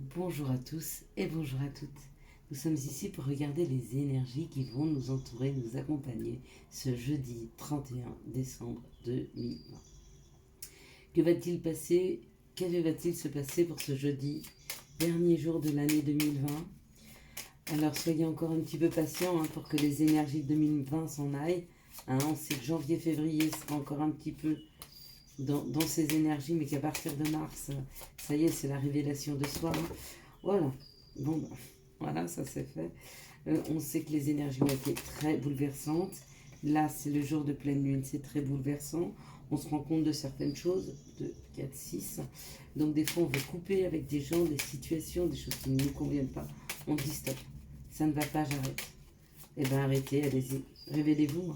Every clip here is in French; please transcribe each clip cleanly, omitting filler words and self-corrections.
Bonjour à tous et bonjour à toutes. Nous sommes ici pour regarder les énergies qui vont nous entourer, nous accompagner ce jeudi 31 décembre 2020. Que va-t-il passer? Que va-t-il se passer pour ce jeudi, dernier jour de l'année 2020? Alors soyez encore un petit peu patients pour que les énergies de 2020 s'en aillent. On sait que janvier-février sera encore un petit peu dans ces énergies, mais qu'à partir de mars, ça y est, c'est la révélation de soi. Voilà. Bon, voilà, ça c'est fait. On sait que les énergies ont été très bouleversantes. Là, c'est le jour de pleine lune, c'est très bouleversant. On se rend compte de certaines choses, de 4, 6. Donc des fois, on veut couper avec des gens, des situations, des choses qui ne nous conviennent pas. On dit stop, ça ne va pas, j'arrête. Eh bien arrêtez, allez-y, révélez-vous.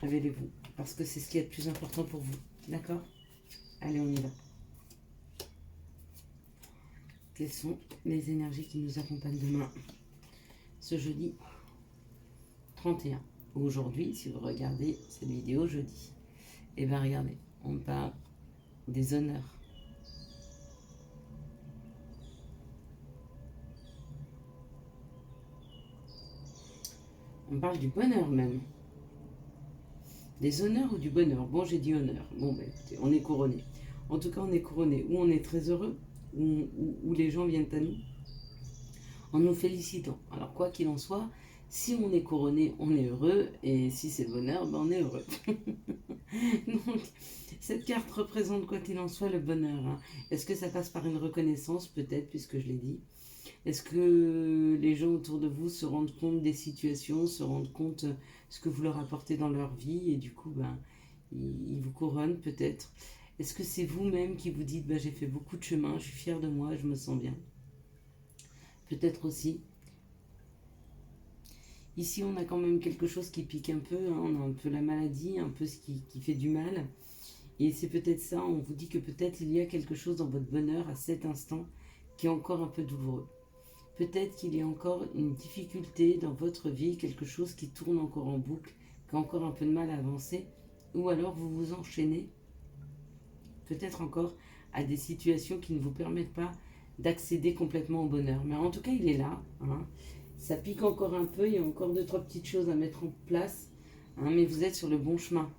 Révélez-vous, parce que c'est ce qui est le plus important pour vous. D'accord? Allez, on y va. Quelles sont les énergies qui nous accompagnent demain, ce jeudi 31? Aujourd'hui, si vous regardez cette vidéo jeudi, et bien regardez, on parle des honneurs. On parle du bonheur même. Des honneurs ou du bonheur? Bon, j'ai dit honneur. Bon, ben écoutez, on est couronné. En tout cas, on est couronné. Ou on est très heureux, ou les gens viennent à nous en nous félicitant. Alors, quoi qu'il en soit, si on est couronné, on est heureux. Et si c'est le bonheur, ben on est heureux. Donc, cette carte représente, quoi qu'il en soit, le bonheur. Est-ce que ça passe par une reconnaissance? Peut-être, puisque je l'ai dit. Est-ce que les gens autour de vous se rendent compte des situations, se rendent compte de ce que vous leur apportez dans leur vie et du coup, ils vous couronnent peut-être? Est-ce que c'est vous-même qui vous dites, j'ai fait beaucoup de chemin, je suis fière de moi, je me sens bien? Peut-être aussi. Ici, on a quand même quelque chose qui pique un peu, on a un peu la maladie, un peu ce qui fait du mal. Et c'est peut-être ça, on vous dit que peut-être il y a quelque chose dans votre bonheur à cet instant qui est encore un peu douloureux. Peut-être qu'il y a encore une difficulté dans votre vie, quelque chose qui tourne encore en boucle, qui a encore un peu de mal à avancer, ou alors vous vous enchaînez peut-être encore à des situations qui ne vous permettent pas d'accéder complètement au bonheur. Mais en tout cas, il est là. Ça pique encore un peu, il y a encore 2-3 petites choses à mettre en place, mais vous êtes sur le bon chemin.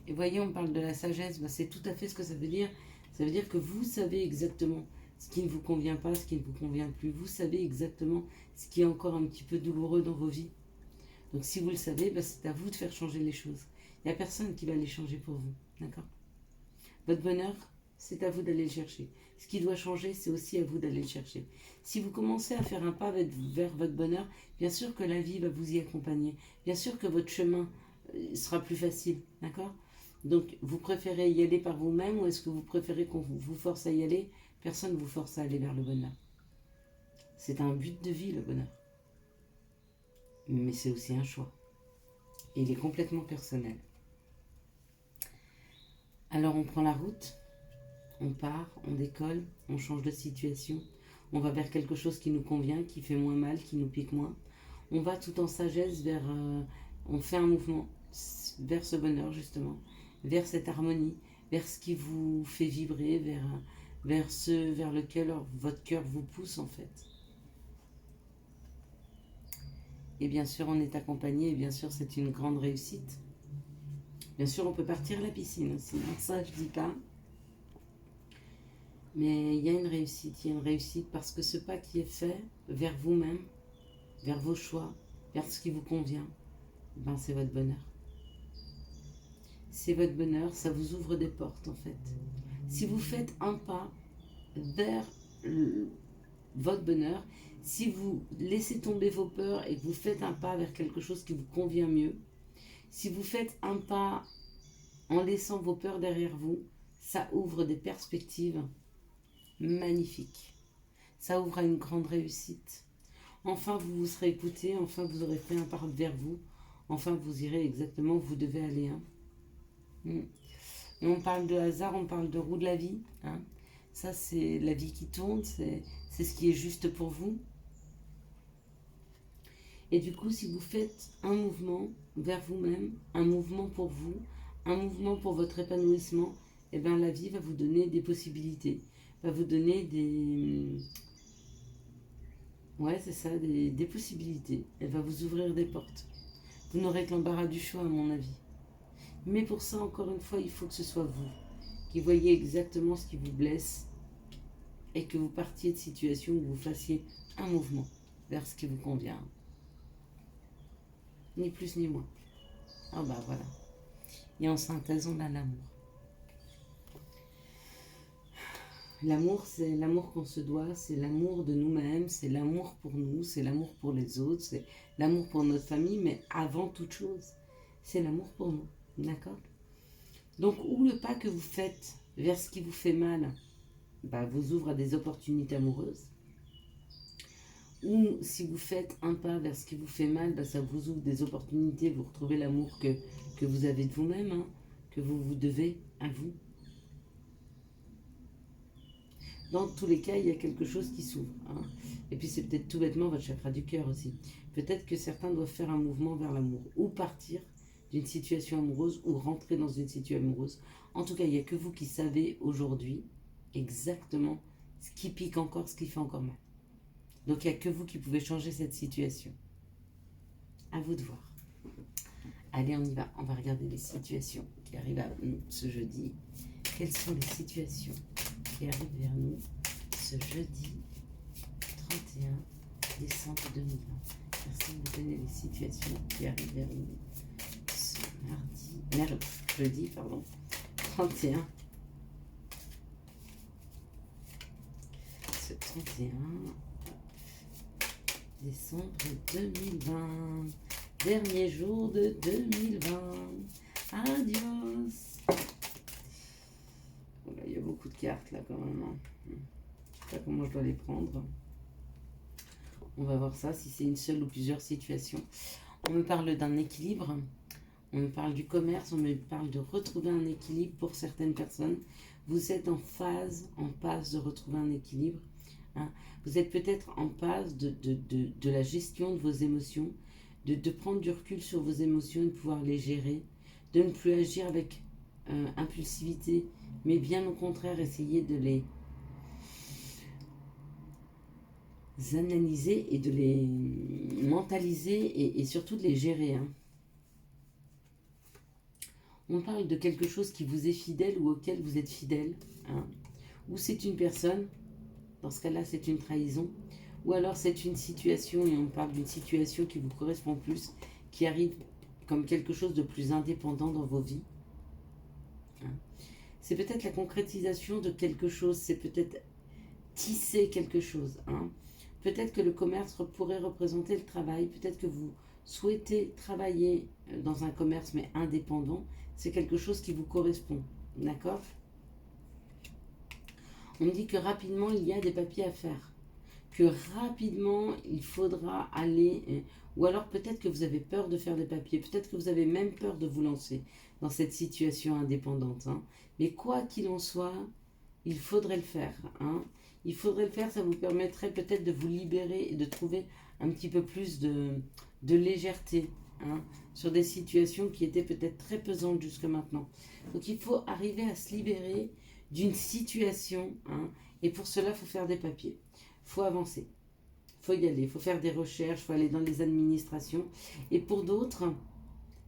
Et voyez, on parle de la sagesse, c'est tout à fait ce que ça veut dire. Ça veut dire que vous savez exactement ce qui ne vous convient pas, ce qui ne vous convient plus. Vous savez exactement ce qui est encore un petit peu douloureux dans vos vies. Donc si vous le savez, c'est à vous de faire changer les choses. Il n'y a personne qui va les changer pour vous. D'accord? Votre bonheur, c'est à vous d'aller le chercher. Ce qui doit changer, c'est aussi à vous d'aller le chercher. Si vous commencez à faire un pas vers votre bonheur, bien sûr que la vie va vous y accompagner. Bien sûr que votre chemin sera plus facile. D'accord? Donc, vous préférez y aller par vous-même ou est-ce que vous préférez qu'on vous force à y aller? Personne ne vous force à aller vers le bonheur. C'est un but de vie, le bonheur. Mais c'est aussi un choix. Et il est complètement personnel. Alors, on prend la route, on part, on décolle, on change de situation, on va vers quelque chose qui nous convient, qui fait moins mal, qui nous pique moins. On va tout en sagesse vers... on fait un mouvement vers ce bonheur, justement, vers cette harmonie, vers ce qui vous fait vibrer, vers ce vers lequel votre cœur vous pousse, en fait. Et bien sûr, on est accompagné, et bien sûr, c'est une grande réussite. Bien sûr, on peut partir à la piscine aussi, ça, je dis pas. Mais il y a une réussite parce que ce pas qui est fait vers vous-même, vers vos choix, vers ce qui vous convient, c'est votre bonheur. C'est votre bonheur, ça vous ouvre des portes en fait. Si vous faites un pas vers votre bonheur, si vous laissez tomber vos peurs et que vous faites un pas vers quelque chose qui vous convient mieux, si vous faites un pas en laissant vos peurs derrière vous, ça ouvre des perspectives magnifiques. Ça ouvre à une grande réussite. Enfin, vous vous serez écouté, enfin, vous aurez fait un pas vers vous, enfin, vous irez exactement où vous devez aller. Et on parle de hasard, on parle de roue de la vie. Ça, c'est la vie qui tourne, c'est ce qui est juste pour vous. Et du coup, si vous faites un mouvement vers vous-même, un mouvement pour vous, un mouvement pour votre épanouissement, la vie va vous donner des possibilités. va vous donner des... Ouais, c'est ça, des possibilités. Elle va vous ouvrir des portes. Vous n'aurez que l'embarras du choix, à mon avis. Mais pour ça, encore une fois, il faut que ce soit vous qui voyez exactement ce qui vous blesse et que vous partiez de situation où vous fassiez un mouvement vers ce qui vous convient. Ni plus ni moins. Ah bah voilà. Et en synthèse, on a l'amour. L'amour, c'est l'amour qu'on se doit, c'est l'amour de nous-mêmes, c'est l'amour pour nous, c'est l'amour pour les autres, c'est l'amour pour notre famille, mais avant toute chose, c'est l'amour pour nous. D'accord? Donc, où le pas que vous faites vers ce qui vous fait mal bah, vous ouvre à des opportunités amoureuses, ou si vous faites un pas vers ce qui vous fait mal, bah, ça vous ouvre des opportunités, vous retrouvez l'amour que vous avez de vous-même, hein, que vous vous devez à vous. Dans tous les cas, il y a quelque chose qui s'ouvre. Hein. Et puis c'est peut-être tout bêtement votre chakra du cœur aussi. Peut-être que certains doivent faire un mouvement vers l'amour, ou partir d'une situation amoureuse, ou rentrer dans une situation amoureuse. En tout cas, il n'y a que vous qui savez aujourd'hui exactement ce qui pique encore, ce qui fait encore mal. Donc il n'y a que vous qui pouvez changer cette situation. À vous de voir. Allez, on y va. On va regarder les situations qui arrivent à nous ce jeudi. Quelles sont les situations qui arrivent vers nous ce jeudi 31 décembre 2020. Merci de me donner les situations qui arrivent vers nous ce jeudi 31. Ce 31 décembre 2020. Dernier jour de 2020. Adios. Voilà, il y a beaucoup de cartes là quand même. Je ne sais pas comment je dois les prendre. On va voir ça, si c'est une seule ou plusieurs situations. On me parle d'un équilibre. On me parle du commerce. On me parle de retrouver un équilibre pour certaines personnes. Vous êtes en passe de retrouver un équilibre. Hein. Vous êtes peut-être en passe de la gestion de vos émotions, de prendre du recul sur vos émotions et de pouvoir les gérer, de ne plus agir avec impulsivité, mais bien au contraire essayer de les analyser et de les mentaliser et surtout de les gérer. Hein. On parle de quelque chose qui vous est fidèle ou auquel vous êtes fidèle, hein. Ou c'est une personne, dans ce cas-là c'est une trahison, ou alors c'est une situation et on parle d'une situation qui vous correspond plus, qui arrive comme quelque chose de plus indépendant dans vos vies. Hein. C'est peut-être la concrétisation de quelque chose, c'est peut-être tisser quelque chose. Hein. Peut-être que le commerce pourrait représenter le travail, peut-être que vous souhaitez travailler dans un commerce mais indépendant, c'est quelque chose qui vous correspond. D'accord ? On me dit que rapidement il y a des papiers à faire, que rapidement il faudra aller, ou alors peut-être que vous avez peur de faire des papiers, peut-être que vous avez même peur de vous lancer dans cette situation indépendante. Hein. Mais quoi qu'il en soit, il faudrait le faire. Hein. Il faudrait le faire, ça vous permettrait peut-être de vous libérer et de trouver un petit peu plus de légèreté, hein, sur des situations qui étaient peut-être très pesantes jusque maintenant. Donc il faut arriver à se libérer d'une situation, hein, et pour cela, il faut faire des papiers, il faut avancer, il faut y aller, il faut faire des recherches, il faut aller dans les administrations. Et pour d'autres,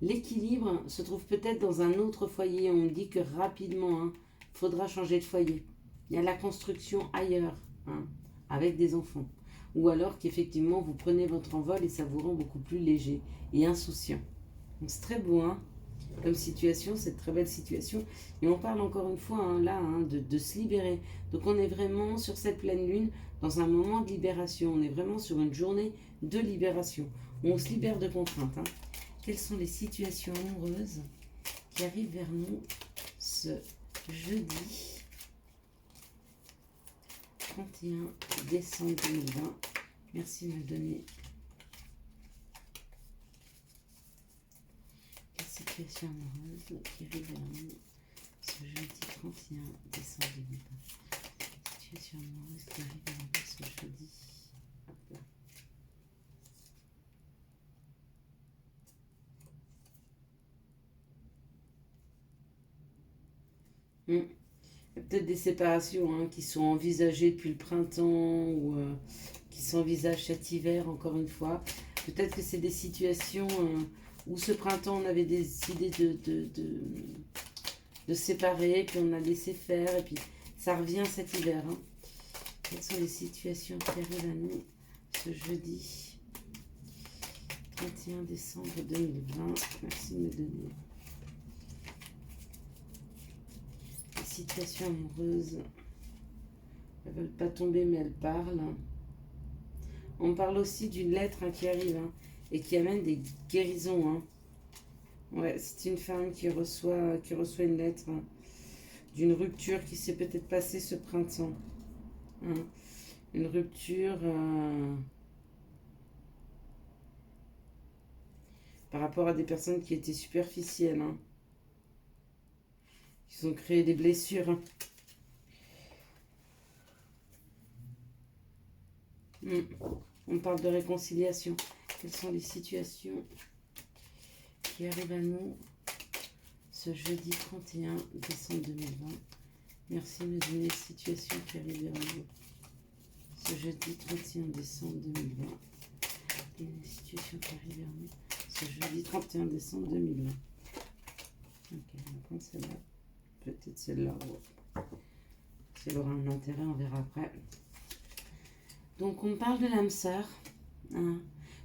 l'équilibre se trouve peut-être dans un autre foyer. On me dit que rapidement, hein, faudra changer de foyer. Il y a la construction ailleurs, hein, avec des enfants. Ou alors qu'effectivement, vous prenez votre envol et ça vous rend beaucoup plus léger et insouciant. Donc c'est très beau, hein, comme situation, cette très belle situation. Et on parle encore une fois, hein, là, hein, de se libérer. Donc on est vraiment sur cette pleine lune, dans un moment de libération. On est vraiment sur une journée de libération. On se libère de contraintes. Hein. Quelles sont les situations amoureuses qui arrivent vers nous ce jeudi 31 décembre 2020. Merci de me donner les situations amoureuses qui arrivent vers nous ce jeudi 31 décembre 2020. Situation amoureuse qui arrive vers nous ce jeudi. Hop là. Il y a peut-être des séparations hein, qui sont envisagées depuis le printemps ou qui s'envisagent cet hiver, encore une fois. Peut-être que c'est des situations où ce printemps, on avait décidé de se séparer, puis on a laissé faire, et puis ça revient cet hiver. Hein. Quelles sont les situations qui arrivent à nous ce jeudi 31 décembre 2020? Merci de me donner. Les situations amoureuses, elles ne veulent pas tomber, mais elles parlent. On parle aussi d'une lettre hein, qui arrive hein, et qui amène des guérisons. Hein. Ouais, c'est une femme qui reçoit une lettre hein, d'une rupture qui s'est peut-être passée ce printemps. Hein. Une rupture par rapport à des personnes qui étaient superficielles. Hein. Qui ont créé des blessures. Hein. On parle de réconciliation. Quelles sont les situations qui arrivent à nous ce jeudi 31 décembre 2020? Merci de me donner les situations qui arrivent à nous ce jeudi 31 décembre 2020. Et les situations qui arrivent à nous ce jeudi 31 décembre 2020. Ok, on va prendre celle-là. Peut-être celle-là. Ouais. Si elle aura un intérêt, on verra après. Donc on parle de l'âme sœur. Hein.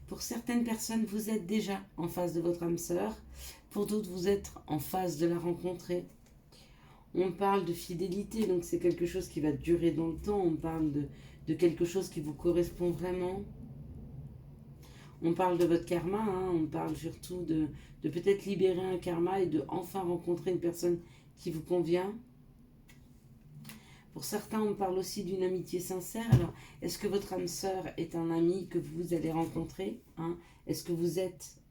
Pour certaines personnes, vous êtes déjà en face de votre âme sœur. Pour d'autres, vous êtes en phase de la rencontrer. On parle de fidélité, donc c'est quelque chose qui va durer dans le temps. On parle de quelque chose qui vous correspond vraiment. On parle de votre karma, hein. On parle surtout de peut-être libérer un karma et de enfin rencontrer une personne qui vous convient. Pour certains, on parle aussi d'une amitié sincère. Alors, est-ce que votre âme sœur est un ami que vous allez rencontrer hein? Est-ce que vous êtes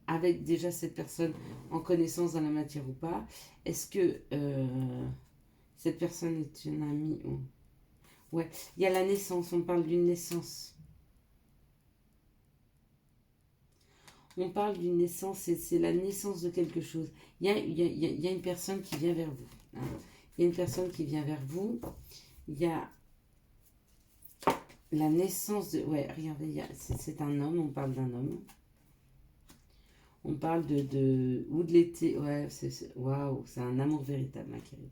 avec déjà cette personne en connaissance dans la matière ou pas? Est-ce que cette personne est une amie Ouais, il y a la naissance, on parle d'une naissance. On parle d'une naissance, c'est la naissance de quelque chose. Il y a une personne qui vient vers vous. Hein? Il y a une personne qui vient vers vous. Il y a la naissance de... Ouais, regardez, c'est un homme, on parle d'un homme. On parle ou de l'été. Ouais, waouh, c'est un amour véritable hein, qui arrive.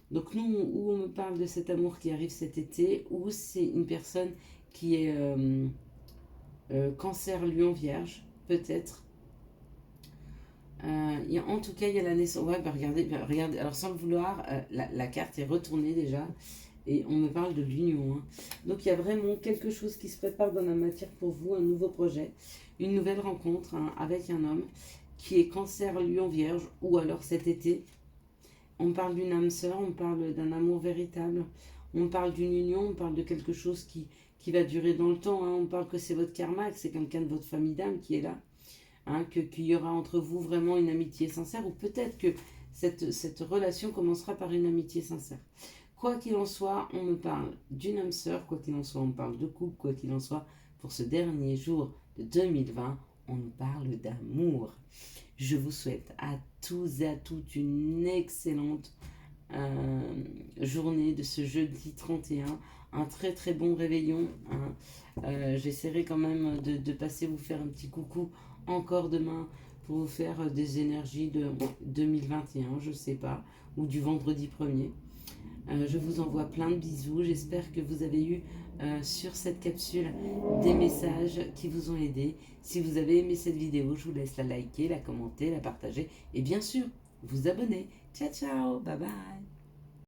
Donc nous, où on me parle de cet amour qui arrive cet été, ou c'est une personne qui est cancer, lion, vierge, peut-être. En tout cas, il y a la naissance. Ouais, regardez. Alors, sans le vouloir, la carte est retournée déjà. Et on me parle de l'union. Hein. Donc, il y a vraiment quelque chose qui se prépare dans la matière pour vous. Un nouveau projet. Une nouvelle rencontre hein, avec un homme qui est cancer, lion, vierge. Ou alors cet été. On parle d'une âme sœur. On parle d'un amour véritable. On parle d'une union. On parle de quelque chose qui va durer dans le temps. Hein. On parle que c'est votre karma. Que c'est quelqu'un de votre famille d'âme qui est là. Hein, qu'il y aura entre vous vraiment une amitié sincère, ou peut-être que cette relation commencera par une amitié sincère. Quoi qu'il en soit, on me parle d'une âme sœur, quoi qu'il en soit, on parle de couple, quoi qu'il en soit, pour ce dernier jour de 2020, on nous parle d'amour. Je vous souhaite à tous et à toutes une excellente journée de ce jeudi 31, un très très bon réveillon. Hein. J'essaierai quand même de passer vous faire un petit coucou encore demain pour vous faire des énergies de 2021, je sais pas, ou du vendredi 1er. Je vous envoie plein de bisous. J'espère que vous avez eu sur cette capsule des messages qui vous ont aidé. Si vous avez aimé cette vidéo, je vous laisse la liker, la commenter, la partager et bien sûr, vous abonner. Ciao, ciao, bye bye.